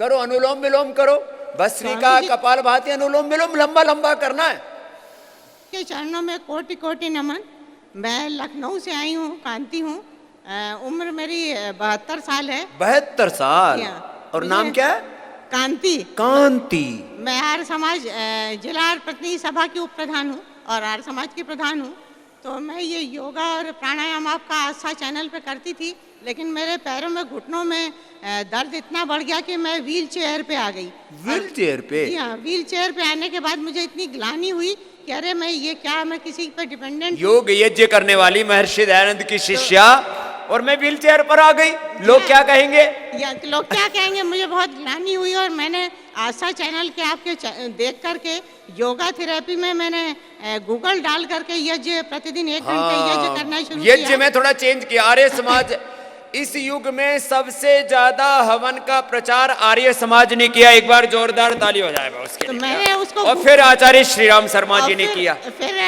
करो, अनुलोम विलोम करो, भस्त्रिका, कपालभाति, अनुलोम विलोम लंबा लंबा करना है। के चरणों में कोटि कोटि नमन। मैं लखनऊ से आई हूँ, कांति हूँ। उम्र मेरी 72 साल है। 72 साल। और नाम क्या है? कांति। कांति। मैं आर्य समाज जिला आर्य प्रतिनिधि सभा की उप प्रधान हूँ और आर्य समाज की प्रधान हूँ। तो मैं ये योगा और प्राणायाम आपका आस्था चैनल पे करती थी, लेकिन मेरे पैरों में, घुटनों में दर्द इतना बढ़ गया कि मैं व्हील चेयर पे आ गई। व्हील चेयर पे? हाँ, व्हील चेयर पे आने के बाद मुझे इतनी ग्लानि हुई कि अरे मैं ये क्या, मैं किसी पे डिपेंडेंट। योग यज्ञ करने वाली महर्षि दयानंद की शिष्या और मैं व्हील चेयर पर आ गई, लोग क्या कहेंगे? लोग क्या कहेंगे? मुझे बहुत ग्लानि हुई और मैंने आस्था चैनल के आपके देख करके योगा थेरेपी में मैंने गूगल डाल करके यज्ञ प्रतिदिन 1 घंटे यज्ञ करना शुरू किया। यज्ञ में थोड़ा चेंज किया। आर्य समाज इस युग में सबसे ज्यादा हवन का प्रचार आर्य समाज ने किया। एक बार जोरदार ताली हो जाएगा उसके तो लिए। मैंने उसको और फिर आचार्य श्री राम शर्मा जी ने किया। फिर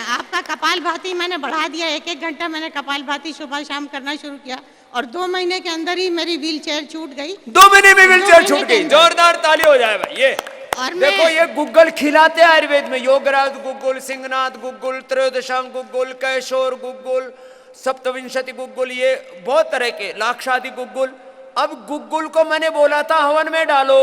आपका कपालभाति मैंने बढ़ा दिया, 1-1 घंटा मैंने कपालभाति सुबह शाम करना शुरू किया और 2 महीने के अंदर ही मेरी व्हील चेयर छूट गई। 2 महीने में व्हील चेयर छूट गई? जोरदार ताली हो जाए भाई। ये और देखो, ये गुग्गल खिलाते हैं आयुर्वेद में। योगराज गुग्गुल, सिंहनाथ गुग्गुल, त्रयोदशांग गुग्गुल, कैशोर गुग्गुल, सप्तविंशति गुग्गुल, ये बहुत तरह के, लाक्षादि गुग्गुल। अब गुग्गुल को मैंने बोला था हवन में डालो,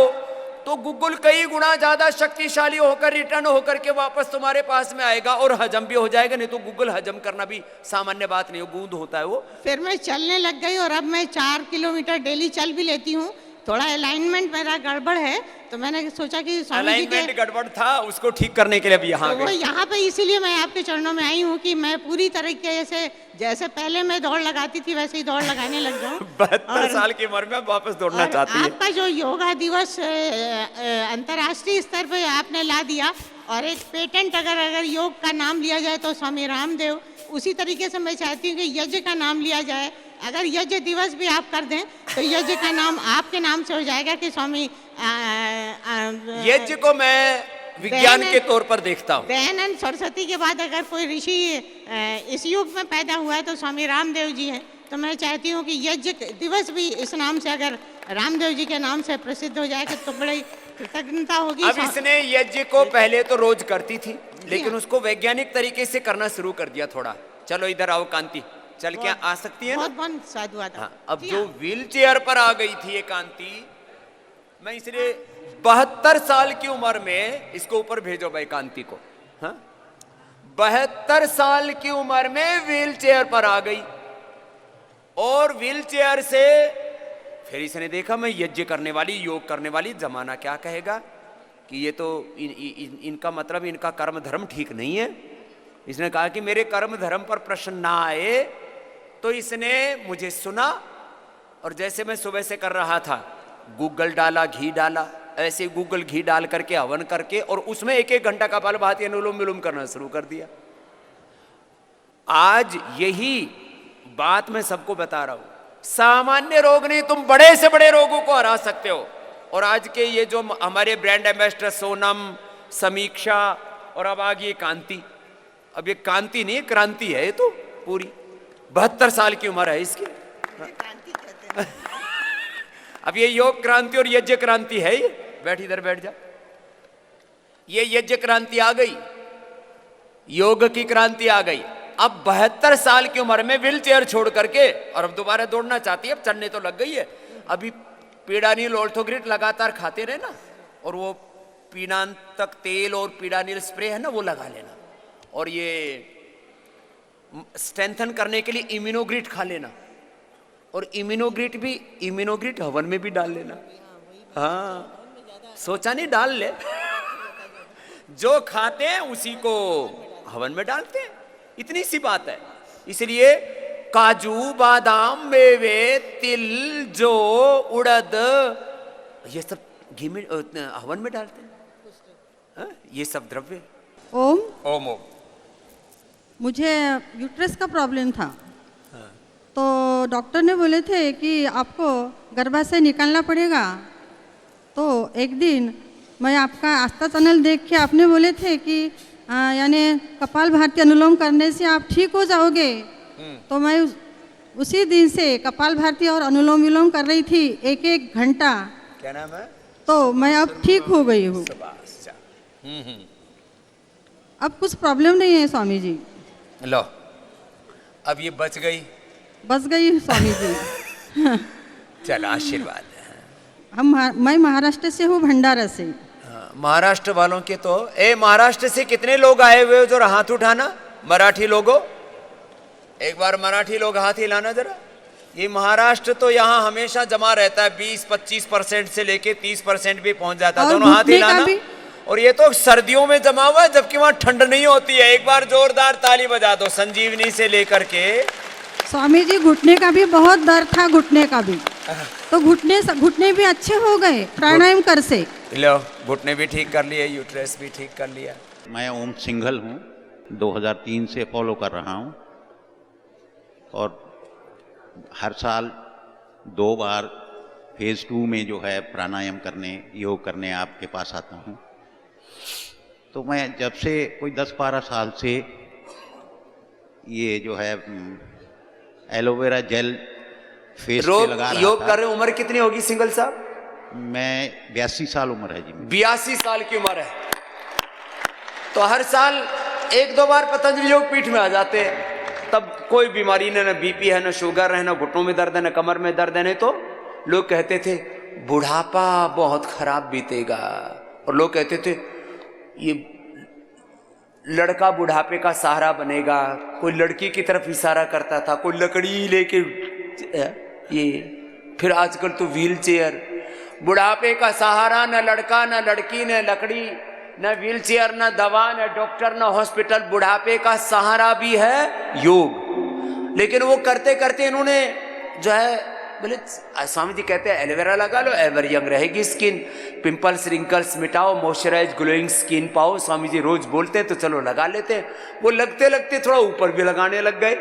तो गुग्गुल कई गुना ज्यादा शक्तिशाली होकर रिटर्न होकर के वापस तुम्हारे पास में आएगा और हजम भी हो जाएगा। नहीं तो गुग्गुल हजम करना भी सामान्य बात नहीं, गूंद होता है वो। फिर मैं चलने लग गई और अब मैं 4 किलोमीटर डेली चल भी लेती हूँ। थोड़ा अलाइनमेंट मेरा गड़बड़ है, तो मैंने सोचा कि स्वामी जी के अलाइनमेंट गड़बड़ था, उसको ठीक करने के लिए अब यहाँ तो वो यहाँ पे इसीलिए मैं आपके चरणों में आई हूँ कि मैं पूरी तरीके से, जैसे पहले मैं दौड़ लगाती थी वैसे ही दौड़ लगाने लग जाऊँ। 72 साल की उम्र में वापस दौड़ना चाहती है। आपका जो योगा दिवस अंतर्राष्ट्रीय स्तर पे आपने ला दिया और एक पेटेंट अगर योग का नाम लिया जाए तो स्वामी रामदेव, उसी तरीके से मैं चाहती हूँ कि यज्ञ का नाम लिया जाए। अगर यज्ञ दिवस भी आप कर दें तो यज्ञ का नाम आपके नाम से हो जाएगा कि स्वामी यज्ञ को मैं विज्ञान के तौर पर देखता हूँ। दयानंद सरस्वती के बाद अगर कोई ऋषि इस युग में पैदा हुआ है तो स्वामी रामदेव जी हैं। तो मैं चाहती हूँ कि यज्ञ दिवस भी इस नाम से, अगर रामदेव जी के नाम से प्रसिद्ध हो जाएगा तो बड़ी कृतज्ञता होगी। अब इसने यज्ञ को पहले तो रोज करती थी, लेकिन उसको वैज्ञानिक तरीके से करना शुरू कर दिया थोड़ा। चलो इधर आओ कांति, चल के आ सकती है ना? बहुत साधुवाद। हाँ, अब जो व्हील चेयर पर आ गई थी ये कांति, मैं इसलिए 72 साल की उम्र में इसको ऊपर भेजो भाई कांति को। हाँ, 72 साल की उम्र में व्हील चेयर पर आ गई और व्हील चेयर से फिर इसने देखा मैं यज्ञ करने वाली, योग करने वाली, जमाना क्या कहेगा कि ये तो इनका मतलब इनका कर्म धर्म ठीक नहीं है। इसने कहा कि मेरे कर्म धर्म पर प्रश्न ना आए। तो इसने मुझे सुना और जैसे मैं सुबह से कर रहा था, गूगल डाला, घी डाला, ऐसे गूगल घी डाल करके हवन करके और उसमें 1-1 घंटा कपालभाति, अनुलोम विलोम करना शुरू कर दिया। आज यही बात मैं सबको बता रहा हूं। सामान्य रोग नहीं, तुम बड़े से बड़े रोगों को हरा सकते हो। और आज के ये जो हमारे ब्रांड एम्बेसडर सोनम, समीक्षा और अब आ गई कांति। अब ये कांति नहीं, क्रांति है ये तो पूरी। 72 साल की उम्र है इसकी। अब ये योग क्रांति और यज्ञ क्रांति है। ये बैठ, इधर बैठ जा। ये यज्ञ क्रांति आ गई, योग की क्रांति आ गई। अब 72 साल की उम्र में व्हील चेयर छोड़ करके और अब दोबारा दौड़ना चाहती है। अब चढ़ने तो लग गई है। अभी पीडानील, ऑर्थोग्रिड लगातार खाते रहे ना, और वो पीनांतक तेल और पीडानील स्प्रे है ना, वो लगा लेना। और ये स्ट्रेंथन करने के लिए इम्यूनोग्रिड खा लेना। और इम्यूनोग्रिड हवन में भी डाल लेना। हाँ, सोचा नहीं, डाल ले। जो खाते हैं उसी को हवन में डालते हैं, इतनी सी बात है। इसलिए काजू, बादाम, मेवे, तिल, जौ, उड़द, ये सब घी में, हवन में डालते हैं। ये सब द्रव्य। ओम ओम ओम। मुझे यूट्रस का प्रॉब्लम था। तो डॉक्टर ने बोले थे कि आपको गर्भाशय निकालना पड़ेगा। तो एक दिन मैं आपका आस्था चैनल देख के आपने बोले थे कि यानी कपालभाति अनुलोम करने से आप ठीक हो जाओगे। तो मैं उसी दिन से कपालभाति और अनुलोम विलोम कर रही थी 1-1 घंटा। क्या नाम है? तो मैं अब ठीक हो गई हूँ। अब कुछ प्रॉब्लम नहीं है स्वामी जी। लो, अब ये बच गई। बच गई स्वामी जी। चल, आशीर्वाद है। मैं महाराष्ट्र से हूँ, भंडारा से। हाँ, महाराष्ट्र वालों के तो महाराष्ट्र से कितने लोग आए हुए हो जो हाथ उठाना? मराठी लोगों, एक बार मराठी लोग हाथ हिलाना जरा। ये महाराष्ट्र तो यहाँ हमेशा जमा रहता है, 20-25% से लेके 30% भी पहुंच जाता है। दोनों हाथ हिलाना। और ये तो सर्दियों में जमा हुआ है, जबकि वहां ठंड नहीं होती है। एक बार जोरदार ताली बजा दो, संजीवनी से लेकर के। स्वामी जी, घुटने का भी बहुत दर्द था, घुटने का भी, तो घुटने भी अच्छे हो गए प्राणायाम कर से। लो, घुटने भी ठीक कर लिए, यूट्रस भी ठीक कर लिया। मैं ओम सिंघल हूँ, 2003 से फॉलो कर रहा हूँ और हर साल 2 बार फेज़ 2 में जो है प्राणायाम करने, योग करने आपके पास आता हूँ। तो मैं जब से कोई 10-12 साल से ये जो है एलोवेरा जेल फेस पे लगा रहा योग था। कर रहे। उम्र कितनी होगी सिंघल साहब? मैं 82 साल उम्र है जी। 82 साल की उम्र है। तो हर साल 1-2 बार पतंजलि योग पीठ में आ जाते हैं। तब कोई बीमारी न बीपी है, न शुगर है, न घुटनों में दर्द है, न कमर में दर्द है। नहीं तो लोग कहते थे बुढ़ापा बहुत खराब बीतेगा, और लोग कहते थे ये लड़का बुढ़ापे का सहारा बनेगा। कोई लड़की की तरफ इशारा करता था, कोई लकड़ी लेके ये, फिर आजकल तो व्हील चेयर। बुढ़ापे का सहारा न लड़का, न लड़की, न लकड़ी, न व्हील चेयर, न दवा, न डॉक्टर, न हॉस्पिटल। बुढ़ापे का सहारा भी है योग। लेकिन वो करते करते इन्होंने जो है, बोले स्वामी जी कहते हैं एलोवेरा लगा लो, एवर यंग रहेगी स्किन, पिंपल्स रिंकल्स मिटाओ, मॉइस्चराइज ग्लोइंग स्किन पाओ। स्वामी जी रोज बोलते हैं तो चलो लगा लेते हैं। वो लगते लगते थोड़ा ऊपर भी लगाने लग गए।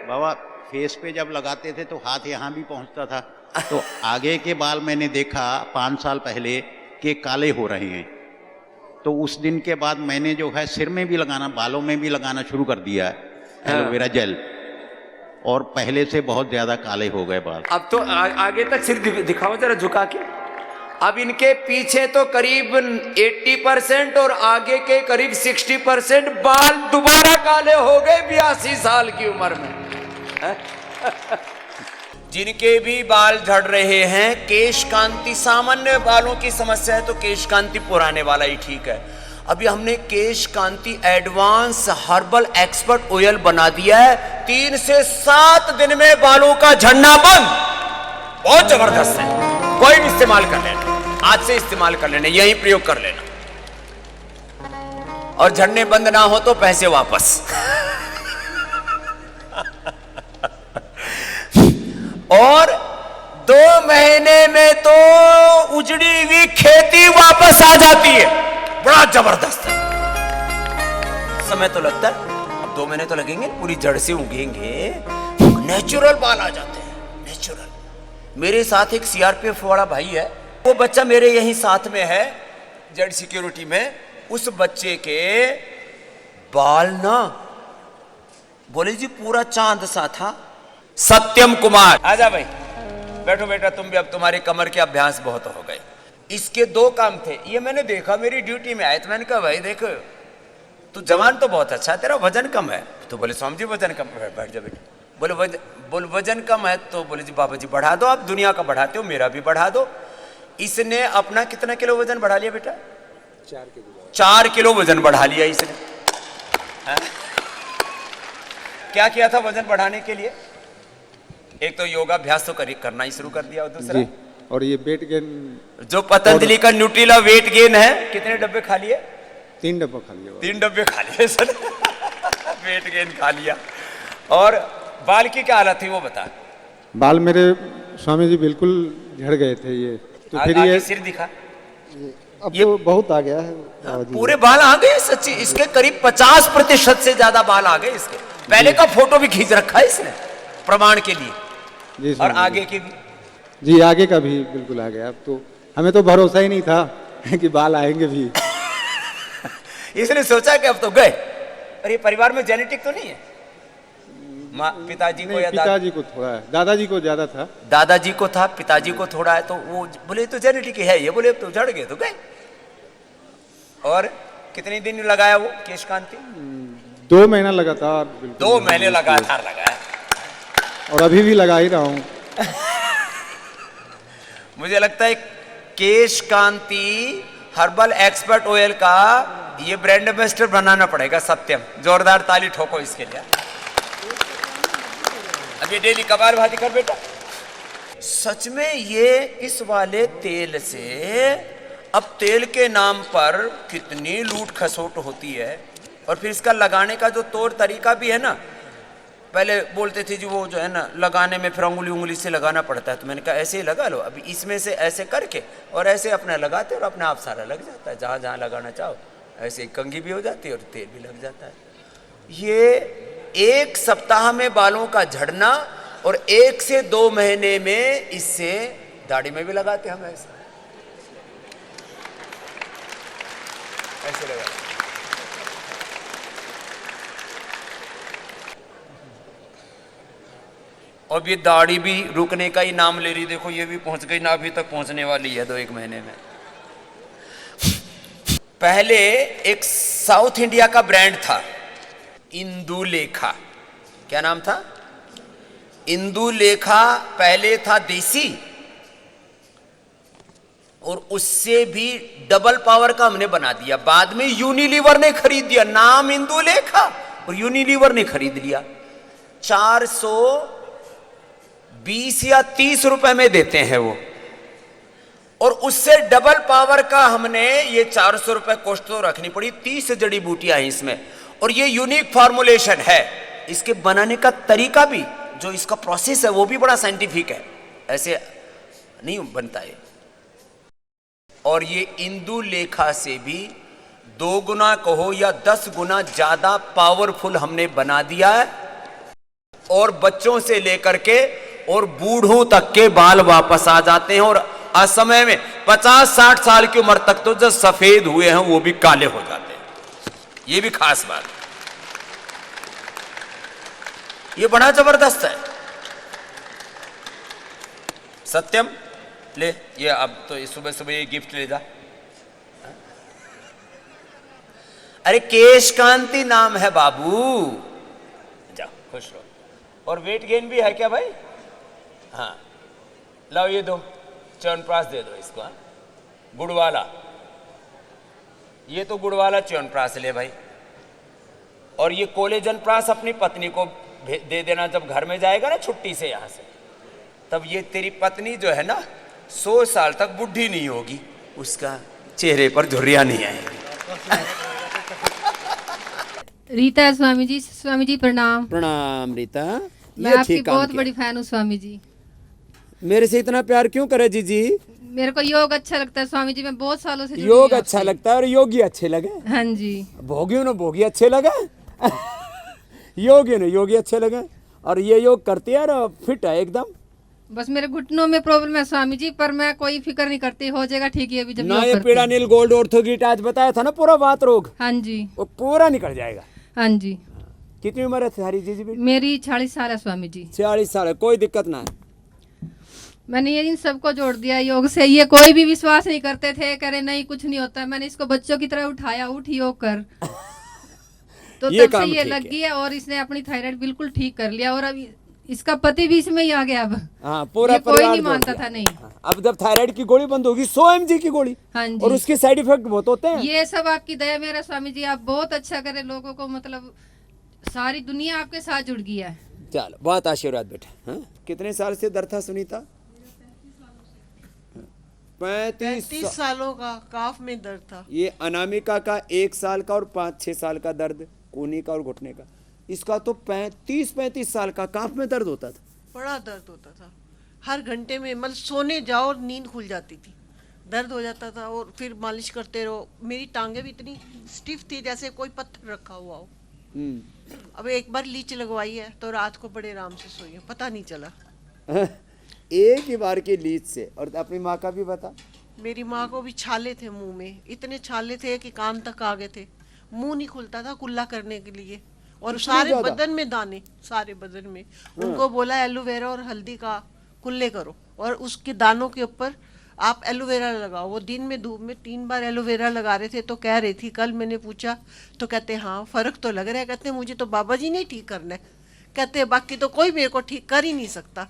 बाबा फेस पे जब लगाते थे तो हाथ यहाँ भी पहुँचता था, तो आगे के बाल मैंने देखा 5 साल पहले कि काले हो रहे हैं। तो उस दिन के बाद मैंने जो है सिर में भी लगाना, बालों में भी लगाना शुरू कर दिया एलोवेरा जेल, और पहले से बहुत ज्यादा काले हो गए बाल। अब तो आगे तक सिर दिखाओ जरा झुका के। अब इनके पीछे तो करीब 80% और आगे के करीब 60% बाल दोबारा काले हो गए 82 साल की उम्र में। जिनके भी बाल झड़ रहे हैं, केश कांति, सामान्य बालों की समस्या है तो केश कांति पुराने वाला ही ठीक है। अभी हमने केश कांति एडवांस हर्बल एक्सपर्ट ऑयल बना दिया है। 3 से 7 दिन में बालों का झड़ना बंद। बहुत जबरदस्त है, कोई भी इस्तेमाल कर लेना, आज से इस्तेमाल कर लेना, यही प्रयोग कर लेना। और झड़ने बंद ना हो तो पैसे वापस। और 2 महीने में तो उजड़ी हुई खेती वापस आ जाती है। बड़ा जबरदस्त है। समय तो लगता है, अब 2 महीने तो लगेंगे, पूरी जड़ से उगेंगे, नेचुरल बाल आ जाते हैं, नेचुरल। मेरे साथ एक सीआरपीएफ वाला भाई है, वो बच्चा मेरे यहीं साथ में है, जेड सिक्योरिटी में। उस बच्चे के बाल ना, बोले जी पूरा चांद सा था। सत्यम कुमार, आजा भाई, बैठो बेटा तुम भी, अब तुम्हारे कमर के अभ्यास बहुत हो गए। इसके 2 काम थे, ये मैंने देखा, मेरी ड्यूटी में आए तो मैंने कहा भाई देखो तू जवान तो बहुत अच्छा है, तेरा वजन कम है। तो बोले स्वामी जी वजन कम है, बैठ जा बेटा। बोल वजन कम है, तो बोले जी बाबा जी बढ़ा दो, आप दुनिया का बढ़ाते हो, मेरा भी बढ़ा दो। इसने अपना कितना किलो वजन बढ़ा लिया बेटा? 4 किलो वजन बढ़ा लिया इसने। क्या किया था वजन बढ़ाने के लिए? एक तो योगाभ्यास तो करना ही शुरू कर दिया, और दूसरा और ये वेट गेन, जो पतंजलि का न्यूट्रिला वेट गेन है, कितने डब्बे खा लिए? 3 डब्बा खा लिया। 3 डब्बे खा लिए सर। वेट गेन खा लिया। और बाल की क्या हालत थी वो बता। बाल मेरे स्वामी जी बिल्कुल झड़ गए थे ये, तो फिर ये सिर दिखा, अब तो बहुत आ गया है। पूरे बाल आ गए सच्ची। इसके करीब 50% से ज्यादा बाल आ गए इसके। पहले का फोटो भी खींच रखा है इसने प्रमाण के लिए, जी और आगे के भी। जी आगे का भी बिल्कुल आ गया। अब तो हमें तो भरोसा ही नहीं था कि बाल आएंगे भी। इसने सोचा कि अब तो गए। और ये परिवार में जेनेटिक तो नहीं है? पिताजी को नहीं, या पिताजी को थोड़ा है, दादाजी को ज्यादा था। दादाजी को था, पिताजी को थोड़ा है। तो वो बोले तो जेनेटिक है ये, बोले तो झड़ गए तो गए। और कितने दिन लगाया वो केश कांति? 2 महीना लगातार, बिल्कुल 2 महीने लगातार लगाया। और अभी भी लगा ही रहा हूँ। मुझे लगता है केश कांति हर्बल एक्सपर्ट ऑयल का ये ब्रांड एम्बेसडर बनाना पड़ेगा। सत्यम, जोरदार ताली ठोको इसके लिए। अब ये डेली कबार भाती कर बेटा। सच में ये इस वाले तेल से अब तेल के नाम पर कितनी लूट खसोट होती है। और फिर इसका लगाने का जो तौर तरीका भी है ना, पहले बोलते थे जी वो जो है ना लगाने में फिर उंगली से लगाना पड़ता है। तो मैंने कहा ऐसे ही लगा लो। अभी इसमें से ऐसे करके और ऐसे अपना लगाते और अपने आप सारा लग जाता है। जहाँ जहाँ लगाना चाहो ऐसे कंघी भी हो जाती है और तेल भी लग जाता है। ये 1 सप्ताह में बालों का झड़ना और 1 से 2 महीने में इससे दाढ़ी में भी लगाते हम ऐसे लगाते। अब ये दाढ़ी भी रुकने का ही नाम ले रही। देखो ये भी पहुंच गई ना, अभी तक पहुंचने वाली है 2-1 महीने में। पहले एक साउथ इंडिया का ब्रांड था इंदुलेखा। क्या नाम था? इंदुलेखा। पहले था देसी और उससे भी डबल पावर का हमने बना दिया। बाद में यूनिलीवर ने खरीद दिया। नाम इंदुलेखा और यूनिलीवर ने खरीद लिया। 420 या 30 रुपए में देते हैं वो। और उससे डबल पावर का हमने ये 400 रुपए कॉस्ट तो रखनी पड़ी। 30 जड़ी बूटियां हैं इसमें और ये यूनिक फॉर्मुलेशन है। इसके बनाने का तरीका भी, जो इसका प्रोसेस है वो भी बड़ा साइंटिफिक है। ऐसे नहीं बनता है। और ये इंदुलेखा से भी 2 गुना कहो या 10 गुना ज्यादा पावरफुल हमने बना दिया है। और बच्चों से लेकर के और बूढ़ों तक के बाल वापस आ जाते हैं। और असमय में 50-60 साल की उम्र तक तो जो सफेद हुए हैं वो भी काले हो जाते हैं। ये भी खास बात। ये बड़ा जबरदस्त है। सत्यम ले ये, अब तो सुबह सुबह ये गिफ्ट ले जा। अरे केश कांति नाम है बाबू। जाओ खुश रहो। और वेट गेन भी है क्या भाई? हाँ लाओ ये दो च्यवनप्राश दे दो इसको। हाँ? गुड़ वाला, ये तो गुड़ वाला च्यवनप्राश ले भाई। और ये कोलेजन प्राश अपनी पत्नी को दे देना जब घर में जाएगा ना छुट्टी से यहाँ से। तब ये तेरी पत्नी जो है ना 100 साल तक बुढ़ी नहीं होगी, उसका चेहरे पर झुर्रियां नहीं आएगी। रीता है स्वामी जी। स्वामी जी प्रणाम। प्रणाम रीता। मैं आपकी बहुत बड़ी फैन हूँ स्वामी जी। मेरे से इतना प्यार क्यों करे जी? मेरे को योग अच्छा लगता है स्वामी जी। मैं बहुत सालों से योग अच्छा लगता है और योगी अच्छे लगे। हाँ जी। भोगियों ने भोगी अच्छे लगे योगी ने योगी अच्छे लगे। और ये योग करते हैं और फिट है एकदम। बस मेरे घुटनों में प्रॉब्लम है स्वामी जी, पर मैं कोई फिक्र नहीं करती, हो जाएगा ठीक है। अभी जब ना ये पीड़ा नील गोल्ड ऑर्थोगीट आज बताया था ना पूरा बात रोग, हाँ जी वो पूरा निकल जाएगा। हाँ जी। कितनी उम्र है तुम्हारी जी? मेरी 40 साल है स्वामी जी। 46 साल है, कोई दिक्कत ना है। मैंने ये इन सबको जोड़ दिया योग से। ये कोई भी विश्वास नहीं करते थे, कह रहे नहीं कुछ नहीं होता। मैंने इसको बच्चों की तरह उठाया, उठ योग कर तो ये तब से ये ठीक लग है। गया और इसने अपनी थायराइड बिल्कुल ठीक कर लिया। और अब इसका पति भी इसमें ही आ गया। अब हाँ, पूरा ये कोई परिवार नहीं जोड़ मानता दिया। था। नहीं अब जब थायराइड की गोली बंद होगी 100 mg की गोली, हाँ जी। और उसके साइड इफेक्ट बहुत होते हैं। ये सब आपकी दया मेरा स्वामी जी। आप बहुत अच्छा करे लोगों को, मतलब सारी दुनिया आपके साथ जुड़ गई है। चलो बहुत आशीर्वाद बेटा। हाँ? कितने साल से दर्द था सुनीता? 35 सालों का काफ में दर्द था। ये अनामिका का 1 साल का और 5-6 साल का दर्द कोहनी का और घुटने का। इसका तो 35 साल का काफ में दर्द होता था। बड़ा दर्द होता था। हर घंटे में मतलब सोने जाओ नींद खुल जाती थी, दर्द हो जाता था। और फिर मालिश करते रहो। मेरी टांगे भी इतनी स्टिफ थी जैसे कोई पत्थर रखा हुआ हो। अब एक बार लीच लगवाई है तो रात को बड़े आराम से सोई हूं, पता नहीं चला। एक ही बार की लीच से। और अपनी माँ का भी बता। मेरी माँ को भी छाले थे मुंह में, इतने छाले थे कि कान तक आ गए थे। मुंह नहीं खुलता था कुल्ला करने के लिए। और सारे बदन में दाने, सारे बदन में। उनको बोला एलोवेरा और हल्दी का कुल्ले करो और उसके दानों के ऊपर आप एलोवेरा लगाओ। वो दिन में धूप में 3 बार एलोवेरा लगा रहे थे। तो कह रही थी, कल मैंने पूछा तो कहते हाँ फर्क तो लग रहा है। कहते मुझे तो बाबा जी ने ठीक करना है, कहते बाकी तो कोई मेरे को ठीक कर ही नहीं सकता।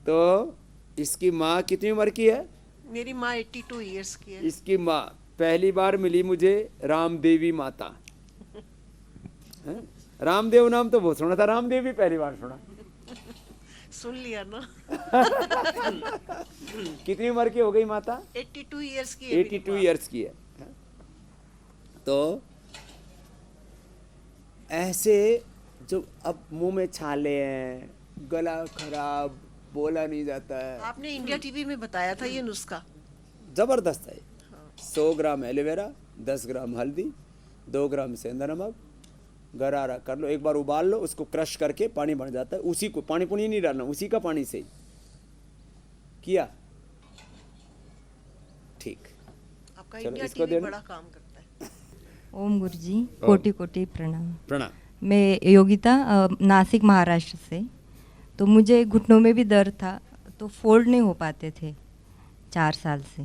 तो इसकी माँ कितनी उम्र की है? मेरी माँ 82 ईयर्स की है। इसकी माँ पहली बार मिली मुझे रामदेवी माता। हैं? रामदेव नाम तो बहुत सुना था, रामदेवी पहली बार सुना। सुन लिया ना। कितनी उम्र की हो गई माता? 82 ईयर्स की है। 82 ईयर्स की है। तो ऐसे जो अब मुंह में छाले हैं, गला खराब, बोला नहीं जाता है। आपने इंडिया टीवी में बताया था ये नुस्खा, जबरदस्त है। 100 ग्राम एलोवेरा, 10 ग्राम हल्दी, 2 ग्राम सेंधा नमक, गरारा कर लो, एक बार उबाल लो, उसको क्रश करके पानी बन जाता है। उसी को पानी पुनी नहीं डालना, उसी का पानी से ही किया, ठीक। आपका चलो, इंडिया इसको टीवी देना। बड़ा काम करता है। ओम गुरु जी, कोटि कोटि प्रणाम। प्रणाम। मैं योगिता नासिक महाराष्ट्र से। तो मुझे घुटनों में भी दर्द था, तो फोल्ड नहीं हो पाते थे 4 साल से,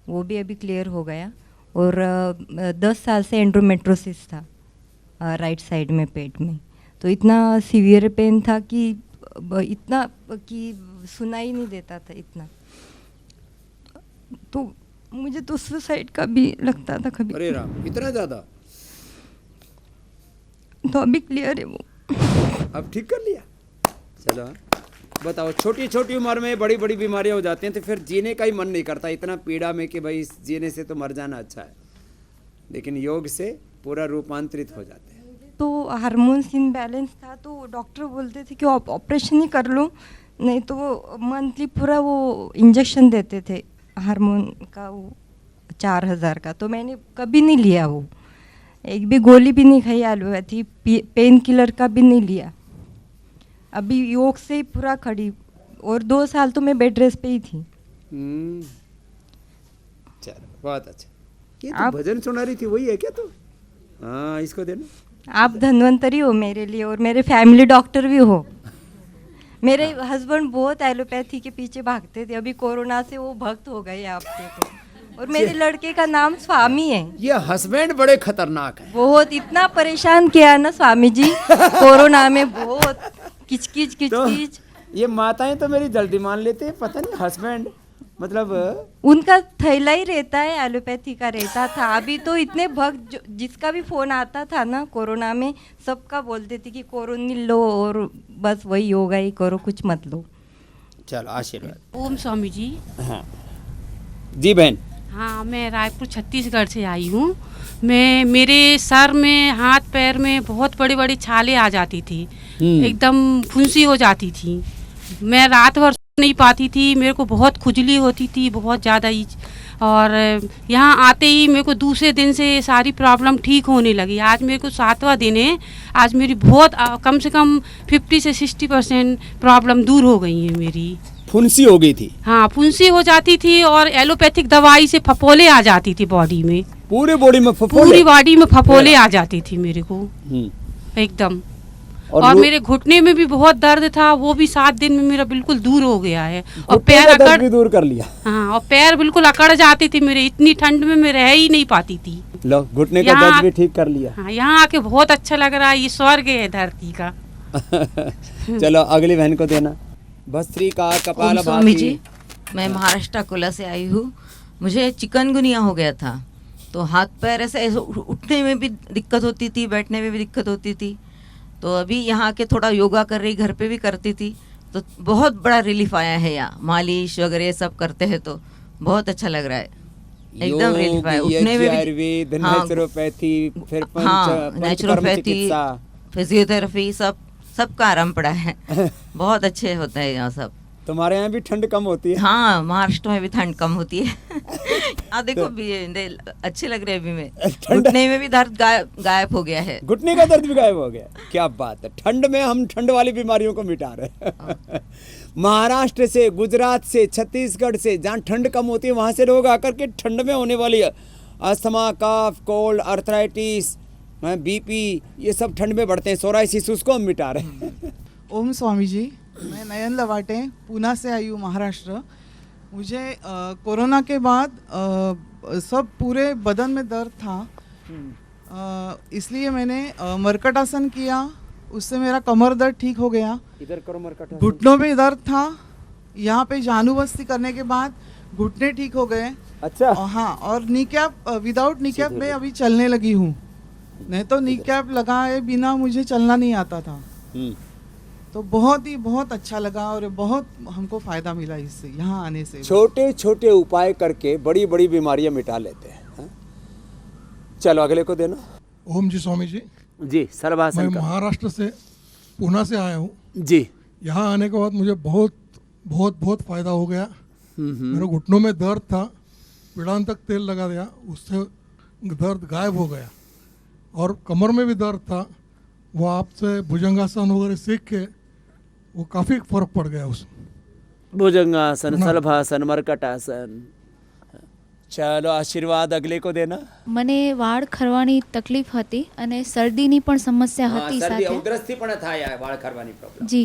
वो भी अभी क्लियर हो गया। और 10 साल से एंड्रोमेट्रोसिस था राइट साइड में पेट में। तो इतना सीवियर पेन था कि इतना कि सुनाई नहीं देता था इतना। तो मुझे दूसरे साइड का भी लगता था कभी। अरे राम, इतना ज्यादा? तो अभी क्लियर है वो। अब ठीक कर लिया। चलो बताओ, छोटी छोटी उम्र में बड़ी बड़ी बीमारियां हो जाती हैं तो फिर जीने का ही मन नहीं करता, इतना पीड़ा में कि भाई जीने से तो मर जाना अच्छा है। लेकिन योग से पूरा रूपांतरित हो जाते हैं। तो हार्मोन्स इनबैलेंस था, तो डॉक्टर बोलते थे कि ऑपरेशन ही कर लो, नहीं तो वो मंथली पूरा वो इंजेक्शन देते थे हार्मोन का, वो 4000 का। तो मैंने कभी नहीं लिया, वो एक भी गोली भी नहीं खाई एलोपैथी, पेन किलर का भी नहीं लिया। अभी योग से ही पूरा खड़ी, और 2 साल तो मैं बेड रेस्ट पे ही थी। चलो बहुत अच्छा। ये तो भजन सुना रही थी, वही है क्या तू? हाँ, इसको देना। आप धन्वंतरी हो मेरे लिए, और मेरे फैमिली डॉक्टर भी हो। मेरे हस्बैंड बहुत एलोपैथी के पीछे भागते थे, अभी कोरोना से वो भक्त हो गए आपके। तो और मेरे लड़के का नाम स्वामी है। ये हस्बैंड बड़े खतरनाक है। बहुत इतना परेशान किया ना स्वामी जी कोरोना में, बहुत किचकिच किचकिच। तो ये माताएं तो मेरी जल्दी मान लेते हैं, पता नहीं हस्बैंड मतलब उनका थैला ही रहता है, एलोपैथी का रहता था। अभी तो इतने भक्त, जिसका भी फोन आता था ना कोरोना में, सबका बोलते थे कि कोरोनिल लो और बस वही योगा ही करो, कुछ मत लो। चलो आशीर्वाद। ओम स्वामी जी। हाँ जी बहन। हाँ, मैं रायपुर छत्तीसगढ़ से आई हूँ। मेरे सर में, हाथ पैर में बहुत बड़ी बड़ी छाले आ जाती थी, एकदम फुंसी हो जाती थी। मैं रात भर नहीं पाती थी, मेरे को बहुत खुजली होती थी, बहुत ज़्यादा ही। और यहाँ आते ही मेरे को दूसरे दिन से सारी प्रॉब्लम ठीक होने लगी। आज मेरे को 7वां दिन है। आज मेरी बहुत कम से कम 50 से 60% प्रॉब्लम दूर हो गई है मेरी। फुंसी हो गई थी? हाँ, फुंसी हो जाती थी और एलोपैथिक दवाई से फफोले आ जाती थी बॉडी में, पूरे बॉडी में फफोले? पूरी बॉडी में फफोले आ जाती थी मेरे को एकदम। और मेरे घुटने में भी बहुत दर्द था, वो भी 7 दिन में मेरा बिल्कुल दूर हो गया है। और पैर अकड़ भी दूर कर लिया। हाँ, और पैर बिल्कुल अकड़ जाते थे मेरे, इतनी ठंड में मैं रह ही नहीं पाती थी। लो, घुटने का दर्द भी ठीक कर लिया। हाँ, यहाँ आके बहुत अच्छा लग रहा है, ये स्वर्ग है धरती का। चलो अगली बहन को देना। भस्त्री का कपाल स्वामी जी, मैं महाराष्ट्र अकोला से आई हूँ। मुझे चिकनगुनिया हो गया था, तो हाथ पैर ऐसे उठने में भी दिक्कत होती थी, बैठने में भी दिक्कत होती थी। तो अभी यहाँ आके थोड़ा योगा कर रही, घर पे भी करती थी, तो बहुत बड़ा रिलीफ आया है। यहाँ मालिश वगैरह सब करते हैं तो बहुत अच्छा लग रहा है, एकदम रिलीफ आया। उठने में आयुर्वेद, नेचुरोपैथी, फिर नेचुरोपैथी, फिजियोथेरेपी, सबका आराम पड़ा है। बहुत अच्छे होता है यहाँ सब। तुम्हारे यहाँ भी ठंड कम होती है? हाँ, महाराष्ट्र में भी ठंड कम होती है। हाँ देखो भी अच्छे लग रहे हैं अभी में। घुटने में भी दर्द गायब हो गया है। घुटने का दर्द भी गायब हो गया? क्या बात है। ठंड में हम ठंड वाली बीमारियों को मिटा रहे हैं। महाराष्ट्र से, गुजरात से, छत्तीसगढ़ से, जहाँ ठंड कम होती है वहाँ से लोग आकर के ठंड में होने वाली अस्थमा, कफ, कोल्ड, अर्थराइटिस, बीपी ये सब ठंड में बढ़ते हैं, सोराइसिस उसको हम मिटा रहे हैं। ओम स्वामी जी, मैं नयन लवाटे पूना से आई हूँ, महाराष्ट्र। मुझे कोरोना के बाद सब पूरे बदन में दर्द था, इसलिए मैंने मरकटासन किया, उससे मेरा कमर दर्द ठीक हो गया। इधर करो मरकटासन। घुटनों में दर्द था, यहाँ पे जानुबस्ती करने के बाद घुटने ठीक हो गए। अच्छा। हाँ, और knee cap, without knee cap मैं अभी चलने लगी हूँ, नहीं तो नी कैप लगाए बिना मुझे चलना नहीं आता था। तो बहुत अच्छा लगा और बहुत हमको फायदा मिला इससे, यहाँ आने से। छोटे छोटे उपाय करके बड़ी बड़ी बीमारियां मिटा लेते हैं, हाँ? चलो अगले को देना। ओम जी स्वामी जी। जी, सर्वासन मैं महाराष्ट्र से पूना से आया हूँ जी। यहाँ आने के बाद मुझे बहुत फायदा हो गया। मेरे घुटनों में दर्द था, पिड़ान तक तेल लगा दिया, उससे दर्द गायब हो गया। और कमर में भी दर्द था, वो आपसे भुजंगासन वगैरह सीख के वो काफ़ी फर्क पड़ गया उसमें। भुजंगासन, सलभासन, मरकटासन। ચાલો આશીર્વાદ અગલે કો દેના। મને વાળ ખરવાની તકલીફ હતી અને શરદીની પણ સમસ્યા હતી શરદી સાથે। ઉધરસથી પણ થાય વાળ ખરવાની પ્રોબ્લેમ। જી,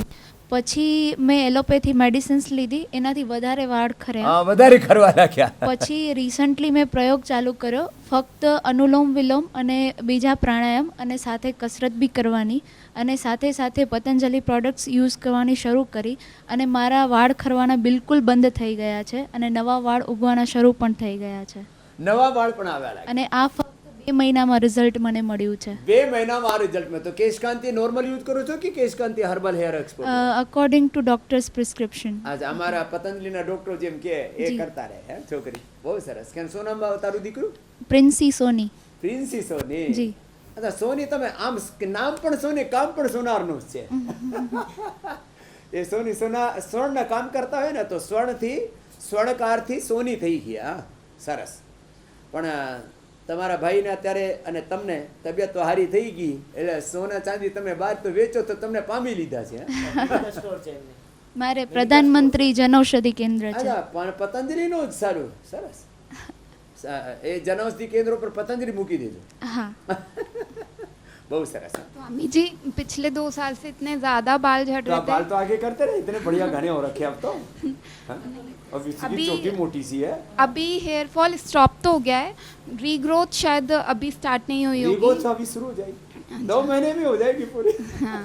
પછી મેં એલોપેથી મેડિસિન્સ લીધી, એનાથી વધારે વાળ ખર્યા। હા, વધારે ખરવા લાગ્યા। પછી રિસન્ટલી મેં પ્રયોગ ચાલુ કર્યો, ફક્ત અનુલોમ વિલોમ અને બીજા પ્રાણાયામ અને સાથે કસરત બી કરવાની અને સાથે સાથે પતંજલિ પ્રોડક્ટ્સ યુઝ કરવાની શરૂ કરી અને મારા વાળ ખરવાના બિલકુલ બંધ થઈ ગયા છે અને નવા વાળ ઉગવાના શરૂ પણ થઈ ગયા છે। નવા વાળ પણ આવ્યા લાગે અને આ ફક્ત 2 મહિનામાં રિઝલ્ટ મને મળ્યું છે। 2 મહિનામાં આ રિઝલ્ટ में तो केशकांति नॉर्मल यूज करो છો कि Keshkanti herbal hair expert? According to doctors prescription. आज हमारा पतंजलिना डॉक्टर જેમ કે એ કરતા રહે હે છોકરી બહુ સરસ। કેમ શું નામ તારું દીકરું? પ્રિન્સી સોની। પ્રિન્સી સોની જી। अच्छा सोनी તમે આમ નામ પણ સોની કામ પણ સોનારનું છે। એ સોની સોના સ્વર્ણ કામ કરતા હોય ને તો સ્વર્ણથી સ્વર્ણકારથી સોની થઈ ગયા। સરસ। પણ તમારા ભાઈને અત્યારે અને તમને તબિયત તો હારી થઈ ગઈ એટલે સોના ચાંદી તમે બહાર તો વેચો તો તમને પામી લીધા છે। મારે પ્રધાનમંત્રી જનૌષધિ કેન્દ્ર છે। અચ્છા, પણ પતંજલિનું જ સારું। સરસ। એ જનૌષધિ કેન્દ્રો પર પતંજલિ મૂકી દેજો। हाँ। बहुत सरस। स्वामी जी, पिछले 2 साल से इतने ज्यादा बाल झड़ रहे थे। बाल तो आगे करते रहे, इतने बढ़िया घने हो रखे अब तो। अब इसकी चोटी मोटी सी है। अभी हेयर फॉल स्टॉप तो हो गया है, रीग्रोथ शायद अभी स्टार्ट नहीं हुई होगी। रीग्रोथ तो अभी शुरू हो जाएगी, 2 महीने में हो जाएगी पूरी। हाँ,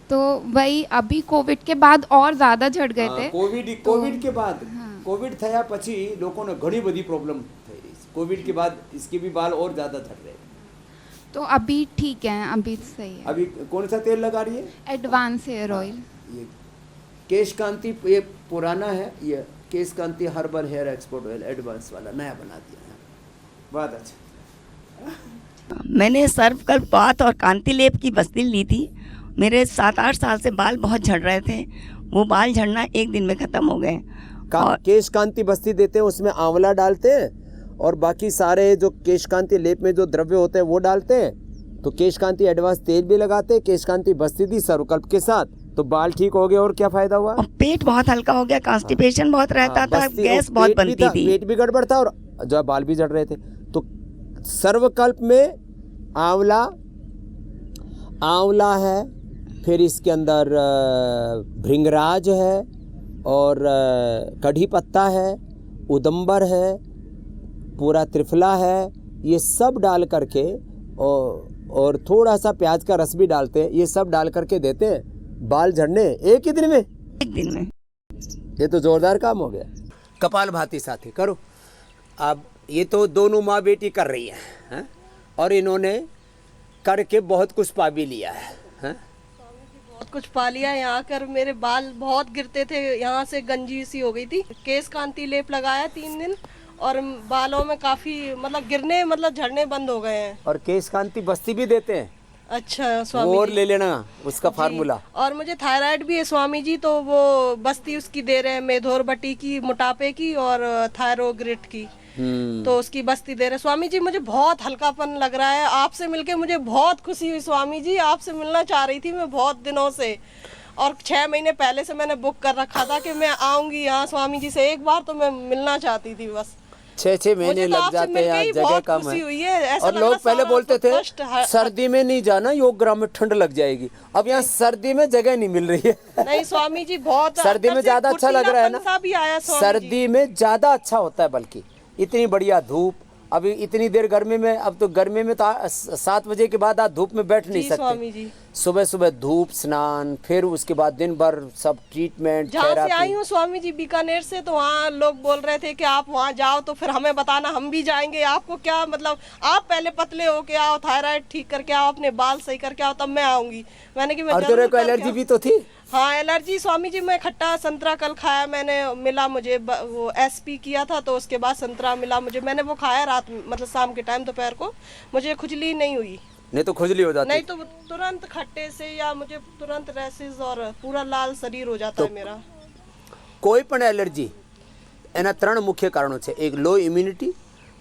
तो वही अभी कोविड के बाद और ज्यादा झड़ गए थे। कोविड के बाद कोविड થયા પછી લોકોને ઘણી બધી પ્રોબ્લેમ થઈ રહી છે। कोविड के बाद इसके भी बाल और ज्यादा झड़ रहे हैं। तो अभी ठीक है, अभी सही है। अभी कौन सा तेल लगा रही है? Advance hair oil. ये केशकांति, ये पुराना है, ये Keshkanti herbal hair expert oil advance वाला नया बना दिया है। बहुत अच्छा। मैंने सर्वकल्प बाथ और कांति लेप की बस्ती ली थी। मेरे 7-8 साल से बाल बहुत झड़ रहे थे, वो बाल झड़ना एक दिन में ख़त्म हो गए। केशकांति बस्ती देते हैं, उसमें आंवला डालते हैं और बाकी सारे जो केशकांति लेप में जो द्रव्य होते हैं वो डालते हैं। तो केशकांति एडवांस तेल भी लगाते हैं, केशकांति बस्ती दी सर्वकल्प के साथ, तो बाल ठीक हो गए। और क्या फायदा हुआ? पेट बहुत हल्का हो गया, कॉन्स्टिपेशन बहुत रहता था, गैस बहुत बनती थी, पेट भी गड़बड़ था और जो बाल भी झड़ रहे थे। तो सर्वकल्प में आंवला है, फिर इसके अंदर भृंगराज है और कढ़ी पत्ता है, उदंबर है, पूरा त्रिफला है, ये सब डाल करके और थोड़ा सा प्याज का रस भी डालते हैं, ये सब डाल करके देते हैं, बाल झड़ने एक ही दिन में। एक दिन में। ये तो जोरदार काम हो गया। कपाल भाती साथी करो। अब ये तो दोनों माँ बेटी कर रही हैं, और इन्होंने करके बहुत कुछ पा भी लिया है। बहुत कुछ पा लिया। यहाँ आकर मेरे बाल बहुत गिरते थे, यहाँ से गंजी सी हो गई थी। केशकांति लेप लगाया 3 दिन और बालों में काफी मतलब गिरने मतलब झड़ने बंद हो गए हैं। और केशकांति बस्ती भी देते हैं। अच्छा स्वामी और जी। ले लेना उसका फार्मूला। और मुझे थायराइड भी है स्वामी जी, तो वो बस्ती उसकी दे रहे हैं, मेधोर बटी की, मोटापे की और थायरोग्रिट की, तो उसकी बस्ती दे रहे हैं। स्वामी जी मुझे बहुत हल्कापन लग रहा है, आपसे मिलके मुझे बहुत खुशी हुई स्वामी जी। आपसे मिलना चाह रही थी मैं बहुत दिनों से, और 6 महीने पहले से मैंने बुक कर रखा था कि मैं आऊंगी यहाँ स्वामी जी से एक बार, तो मैं मिलना चाहती थी बस। 6 महीने मुझे तो लग आपसे जाते मिलके हैं, ही जगह बहुत कम खुशी है। हुई है। ऐसा और लग लोग रहा पहले सारा बोलते थे कष्ट सर्दी में नहीं जाना, योग ग्राम में ठंड लग जाएगी। अब यहाँ सर्दी में जगह नहीं मिल रही है। नहीं स्वामी जी, बहुत सर्दी में ज्यादा अच्छा लग रहा है ना, फुर्तीलापन सा भी आया स्वामी जी। सर्दी में ज्यादा अच्छा होता है, बल्कि इतनी बढ़िया धूप। अभी इतनी देर गर्मी में, अब तो गर्मी में तो 7 बजे के बाद आप धूप में बैठ नहीं जी स्वामी सकते। जी। सुबह सुबह धूप, स्नान, फिर उसके बाद दिन भर सब ट्रीटमेंट, जहाँ से आई थेरापी। हूँ स्वामी जी बीकानेर से, तो वहाँ लोग बोल रहे थे कि आप वहाँ जाओ तो फिर हमें बताना, हम भी जाएंगे। आपको क्या मतलब, आप पहले पतले होके आओ, थायराइड ठीक करके आओ, अपने बाल सही करके आओ, तब मैं आऊंगी। मैंने कि मैं और जरूर तेरे को करके एलर्जी आऊं। भी तो थी? हाँ एलर्जी स्वामी जी, मैं खट्टा संतरा कल खाया मैंने, मिला मुझे वो एसपी किया था, तो उसके बाद संतरा मिला मुझे, मैंने वो खाया रात में, मतलब शाम के टाइम दोपहर को। मुझे खुजली नहीं हुई, नहीं तो खुजली हो जाती। नहीं तो तुरंत खट्टे से या मुझे तुरंत रैसेस और पूरा लाल शरीर हो जाता है मेरा। કોઈ પણ એલર્જી એના 3 મુખ્ય કારણો છે। એક લો ઇમ્યુનિટી,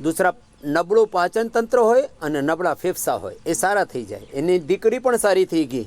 दूसरा નબળું પાચન તંત્ર હોય અને નબળા ફેફસા હોય, એ સારા થઈ જાય। એની દીકરી પણ સારી થઈ ગઈ।